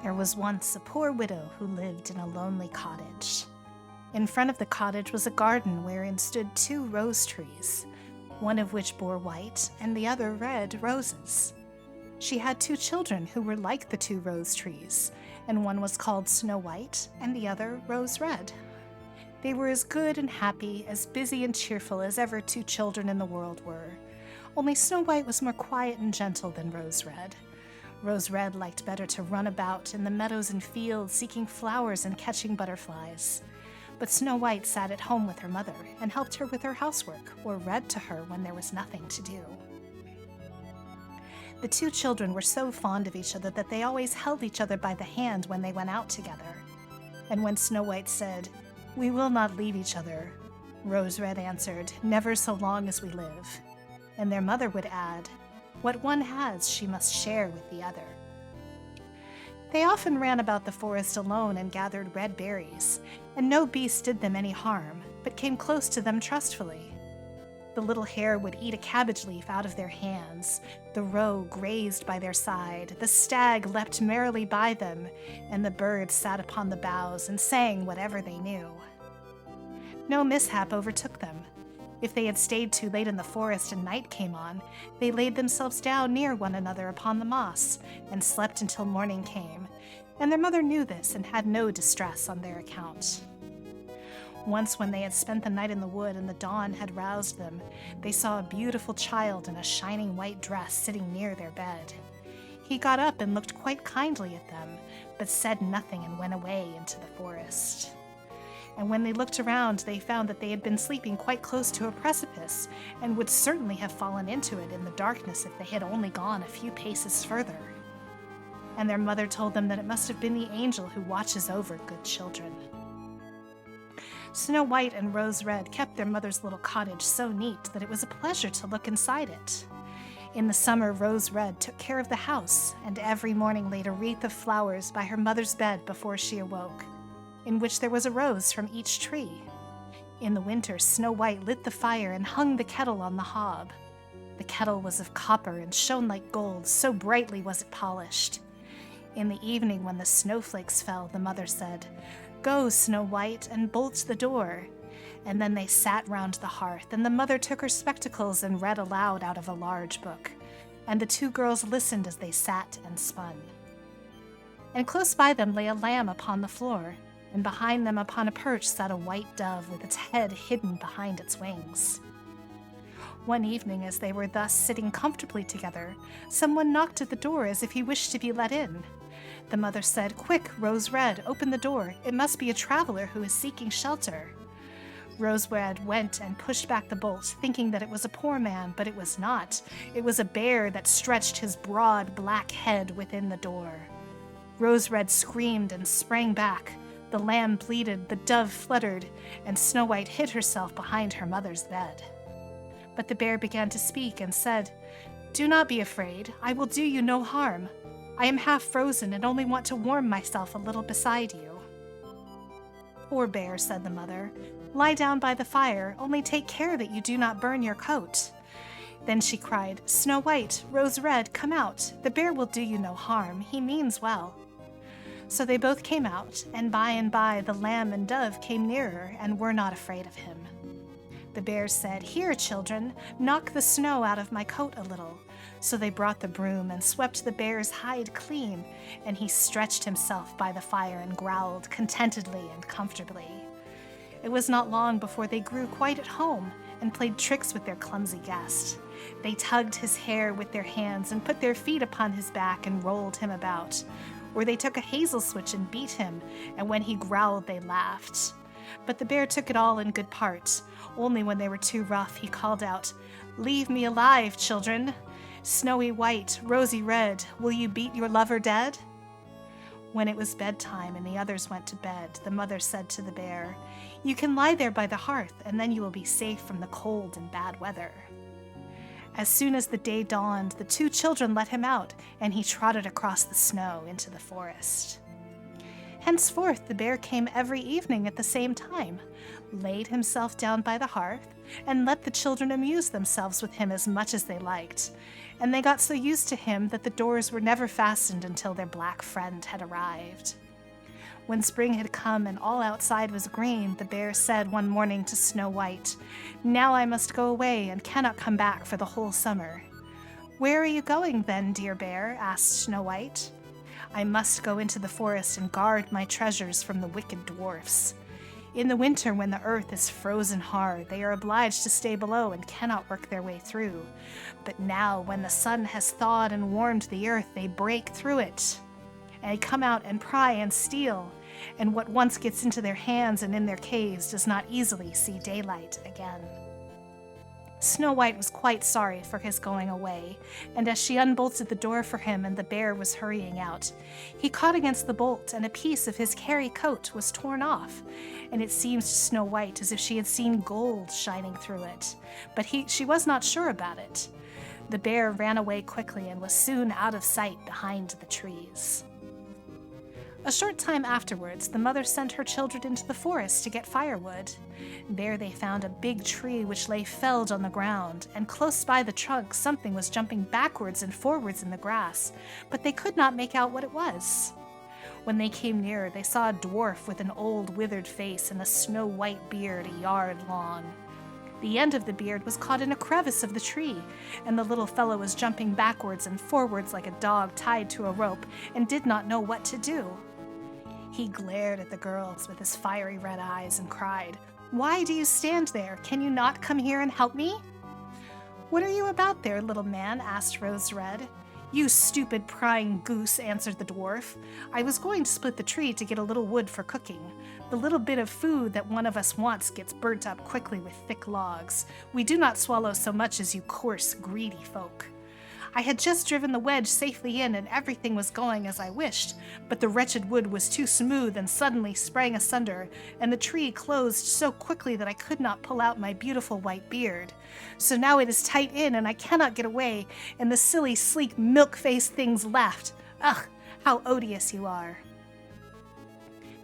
There was once a poor widow who lived in a lonely cottage. In front of the cottage was a garden wherein stood 2 rose trees, one of which bore white and the other red roses. She had 2 children who were like the 2 rose trees, and one was called Snow White and the other Rose Red. They were as good and happy, as busy and cheerful as ever 2 children in the world were. Only Snow White was more quiet and gentle than Rose Red. Rose Red liked better to run about in the meadows and fields seeking flowers and catching butterflies. But Snow White sat at home with her mother and helped her with her housework or read to her when there was nothing to do. The 2 children were so fond of each other that they always held each other by the hand when they went out together. And when Snow White said, "We will not leave each other," Rose Red answered, "Never so long as we live." And their mother would add, "What one has, she must share with the other." They often ran about the forest alone and gathered red berries, and no beast did them any harm, but came close to them trustfully. The little hare would eat a cabbage leaf out of their hands, the roe grazed by their side, the stag leapt merrily by them, and the birds sat upon the boughs and sang whatever they knew. No mishap overtook them. If they had stayed too late in the forest and night came on, they laid themselves down near one another upon the moss and slept until morning came, and their mother knew this and had no distress on their account. Once when they had spent the night in the wood and the dawn had roused them, they saw a beautiful child in a shining white dress sitting near their bed. He got up and looked quite kindly at them, but said nothing and went away into the forest. And when they looked around, they found that they had been sleeping quite close to a precipice, and would certainly have fallen into it in the darkness if they had only gone a few paces further. And their mother told them that it must have been the angel who watches over good children. Snow White and Rose Red kept their mother's little cottage so neat that it was a pleasure to look inside it. In the summer, Rose Red took care of the house, and every morning laid a wreath of flowers by her mother's bed before she awoke, in which there was a rose from each tree. In the winter, Snow White lit the fire and hung the kettle on the hob. The kettle was of copper and shone like gold, so brightly was it polished. In the evening, when the snowflakes fell, the mother said, "Go, Snow White, and bolt the door." And then they sat round the hearth, and the mother took her spectacles and read aloud out of a large book, and the 2 girls listened as they sat and spun. And close by them lay a lamb upon the floor, and behind them upon a perch sat a white dove with its head hidden behind its wings. One evening, as they were thus sitting comfortably together, someone knocked at the door as if he wished to be let in. The mother said, "Quick, Rose Red, open the door. It must be a traveler who is seeking shelter." Rose Red went and pushed back the bolt, thinking that it was a poor man, but it was not. It was a bear that stretched his broad black head within the door. Rose Red screamed and sprang back. The lamb bleated, the dove fluttered, and Snow White hid herself behind her mother's bed. But the bear began to speak and said, "Do not be afraid. I will do you no harm. I am half frozen and only want to warm myself a little beside you." "Poor bear," said the mother, "lie down by the fire, only take care that you do not burn your coat." Then she cried, "Snow White, Rose Red, come out. The bear will do you no harm. He means well." So they both came out, and by the lamb and dove came nearer and were not afraid of him. The bear said, "Here, children, knock the snow out of my coat a little." So they brought the broom and swept the bear's hide clean, and he stretched himself by the fire and growled contentedly and comfortably. It was not long before they grew quite at home and played tricks with their clumsy guest. They tugged his hair with their hands and put their feet upon his back and rolled him about. Or they took a hazel switch and beat him, and when he growled they laughed. But the bear took it all in good part. Only when they were too rough he called out, "Leave me alive, children! Snowy White, Rosy Red, will you beat your lover dead?" When it was bedtime and the others went to bed, the mother said to the bear, "You can lie there by the hearth, and then you will be safe from the cold and bad weather." As soon as the day dawned, the 2 children let him out, and he trotted across the snow into the forest. Henceforth the bear came every evening at the same time, laid himself down by the hearth, and let the children amuse themselves with him as much as they liked, and they got so used to him that the doors were never fastened until their black friend had arrived. When spring had come and all outside was green, the bear said one morning to Snow White, "Now I must go away and cannot come back for the whole summer." "Where are you going then, dear bear?" asked Snow White. "I must go into the forest and guard my treasures from the wicked dwarfs. In the winter, when the earth is frozen hard, they are obliged to stay below and cannot work their way through. But now, when the sun has thawed and warmed the earth, they break through it. And they come out and pry and steal, and what once gets into their hands and in their caves does not easily see daylight again." Snow White was quite sorry for his going away, and as she unbolted the door for him and the bear was hurrying out, he caught against the bolt, and a piece of his hairy coat was torn off, and it seemed to Snow White as if she had seen gold shining through it, but she was not sure about it. The bear ran away quickly and was soon out of sight behind the trees. A short time afterwards, the mother sent her children into the forest to get firewood. There they found a big tree which lay felled on the ground, and close by the trunk something was jumping backwards and forwards in the grass, but they could not make out what it was. When they came nearer, they saw a dwarf with an old withered face and a snow-white beard a yard long. The end of the beard was caught in a crevice of the tree, and the little fellow was jumping backwards and forwards like a dog tied to a rope, and did not know what to do. He glared at the girls with his fiery red eyes and cried, "Why do you stand there? Can you not come here and help me?" "What are you about there, little man?" asked Rose Red. "You stupid prying goose," answered the dwarf. "I was going to split the tree to get a little wood for cooking. The little bit of food that one of us wants gets burnt up quickly with thick logs. We do not swallow so much as you coarse, greedy folk. I had just driven the wedge safely in and everything was going as I wished, but the wretched wood was too smooth and suddenly sprang asunder, and the tree closed so quickly that I could not pull out my beautiful white beard. So now it is tight in and I cannot get away, and the silly, sleek, milk-faced things laughed. Ugh, how odious you are."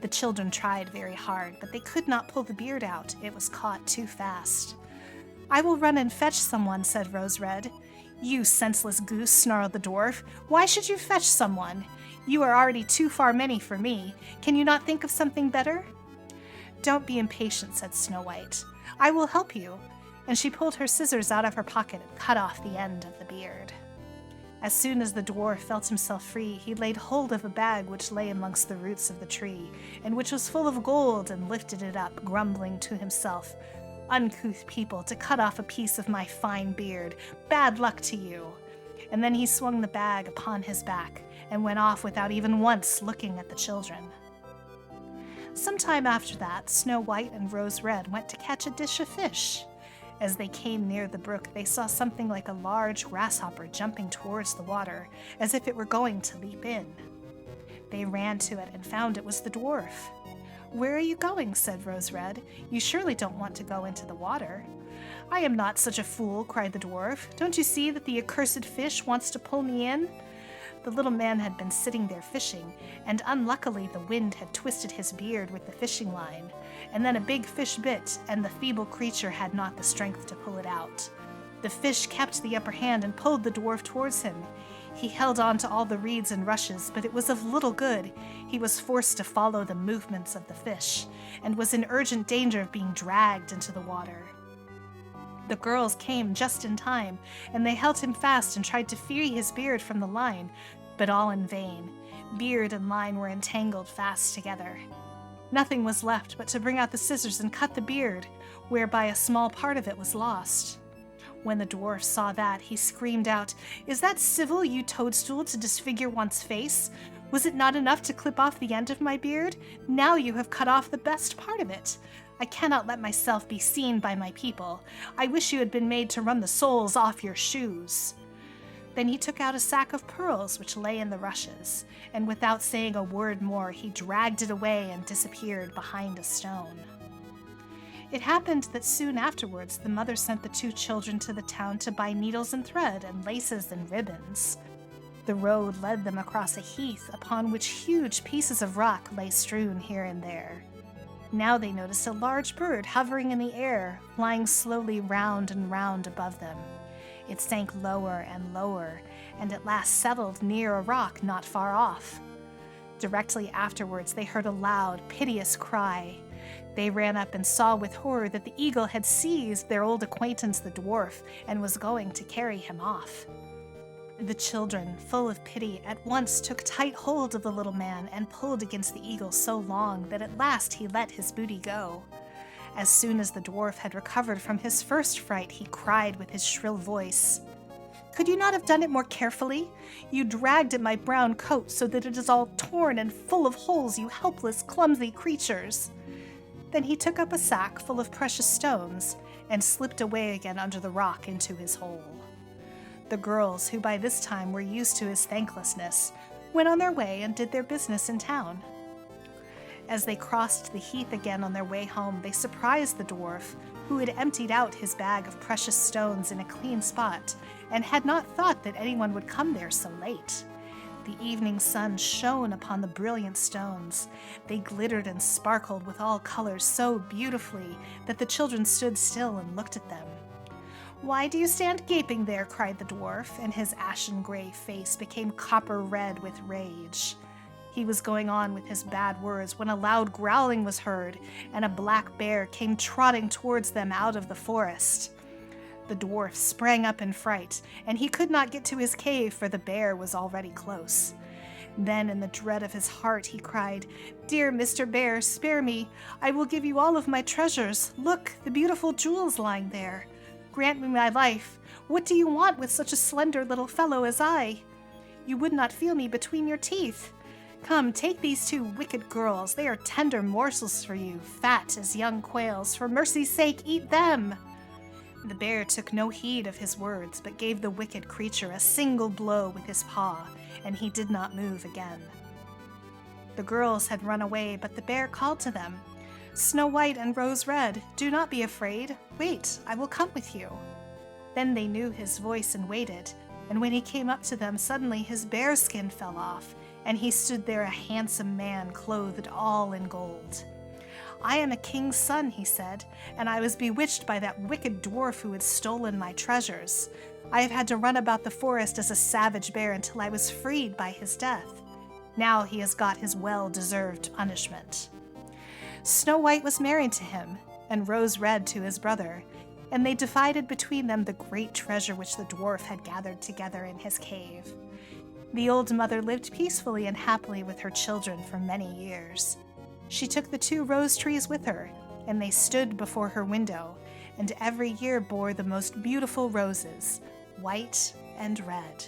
The children tried very hard, but they could not pull the beard out. It was caught too fast. "I will run and fetch someone," said Rose Red. "You senseless goose," snarled the dwarf. "Why should you fetch someone? You are already too far many for me. Can you not think of something better?" "Don't be impatient," said Snow White. "I will help you." And she pulled her scissors out of her pocket and cut off the end of the beard. As soon as the dwarf felt himself free, he laid hold of a bag which lay amongst the roots of the tree, and which was full of gold, and lifted it up, grumbling to himself, "Uncouth people, to cut off a piece of my fine beard. Bad luck to you." And then he swung the bag upon his back, and went off without even once looking at the children. Some time after that, Snow White and Rose Red went to catch a dish of fish. As they came near the brook, they saw something like a large grasshopper jumping towards the water, as if it were going to leap in. They ran to it and found it was the dwarf. "Where are you going?" said Rose Red. "You surely don't want to go into the water." "I am not such a fool," cried the dwarf. "Don't you see that the accursed fish wants to pull me in?" The little man had been sitting there fishing, and unluckily the wind had twisted his beard with the fishing line, and then a big fish bit, and the feeble creature had not the strength to pull it out. The fish kept the upper hand and pulled the dwarf towards him. He held on to all the reeds and rushes, but it was of little good. He was forced to follow the movements of the fish, and was in urgent danger of being dragged into the water. The girls came just in time, and they held him fast and tried to free his beard from the line, but all in vain. Beard and line were entangled fast together. Nothing was left but to bring out the scissors and cut the beard, whereby a small part of it was lost. When the dwarf saw that, he screamed out, "Is that civil, you toadstool, to disfigure one's face? Was it not enough to clip off the end of my beard? Now you have cut off the best part of it. I cannot let myself be seen by my people. I wish you had been made to run the soles off your shoes." Then he took out a sack of pearls which lay in the rushes, and without saying a word more, he dragged it away and disappeared behind a stone. It happened that soon afterwards the mother sent the two children to the town to buy needles and thread and laces and ribbons. The road led them across a heath upon which huge pieces of rock lay strewn here and there. Now they noticed a large bird hovering in the air, flying slowly round and round above them. It sank lower and lower, and at last settled near a rock not far off. Directly afterwards, they heard a loud, piteous cry. They ran up and saw with horror that the eagle had seized their old acquaintance the dwarf and was going to carry him off. The children, full of pity, at once took tight hold of the little man and pulled against the eagle so long that at last he let his booty go. As soon as the dwarf had recovered from his first fright, he cried with his shrill voice, "Could you not have done it more carefully? You dragged at my brown coat so that it is all torn and full of holes, you helpless, clumsy creatures." Then he took up a sack full of precious stones and slipped away again under the rock into his hole. The girls, who by this time were used to his thanklessness, went on their way and did their business in town. As they crossed the heath again on their way home, they surprised the dwarf, who had emptied out his bag of precious stones in a clean spot, and had not thought that anyone would come there so late. The evening sun shone upon the brilliant stones. They glittered and sparkled with all colors so beautifully that the children stood still and looked at them. "Why do you stand gaping there?" cried the dwarf, and his ashen-gray face became copper-red with rage. He was going on with his bad words when a loud growling was heard, and a black bear came trotting towards them out of the forest. The dwarf sprang up in fright, and he could not get to his cave, for the bear was already close. Then, in the dread of his heart, he cried, "Dear Mr. Bear, spare me. I will give you all of my treasures. Look, the beautiful jewels lying there. Grant me my life. What do you want with such a slender little fellow as I? You would not feel me between your teeth. Come, take these two wicked girls. They are tender morsels for you, fat as young quails. For mercy's sake, eat them." The bear took no heed of his words, but gave the wicked creature a single blow with his paw, and he did not move again. The girls had run away, but the bear called to them, "Snow White and Rose Red, do not be afraid. Wait, I will come with you." Then they knew his voice and waited, and when he came up to them, suddenly his bear skin fell off, and he stood there a handsome man clothed all in gold. "I am a king's son," he said, "and I was bewitched by that wicked dwarf who had stolen my treasures. I have had to run about the forest as a savage bear until I was freed by his death. Now he has got his well-deserved punishment." Snow White was married to him, and Rose Red to his brother, and they divided between them the great treasure which the dwarf had gathered together in his cave. The old mother lived peacefully and happily with her children for many years. She took the two rose trees with her, and they stood before her window, and every year bore the most beautiful roses, white and red.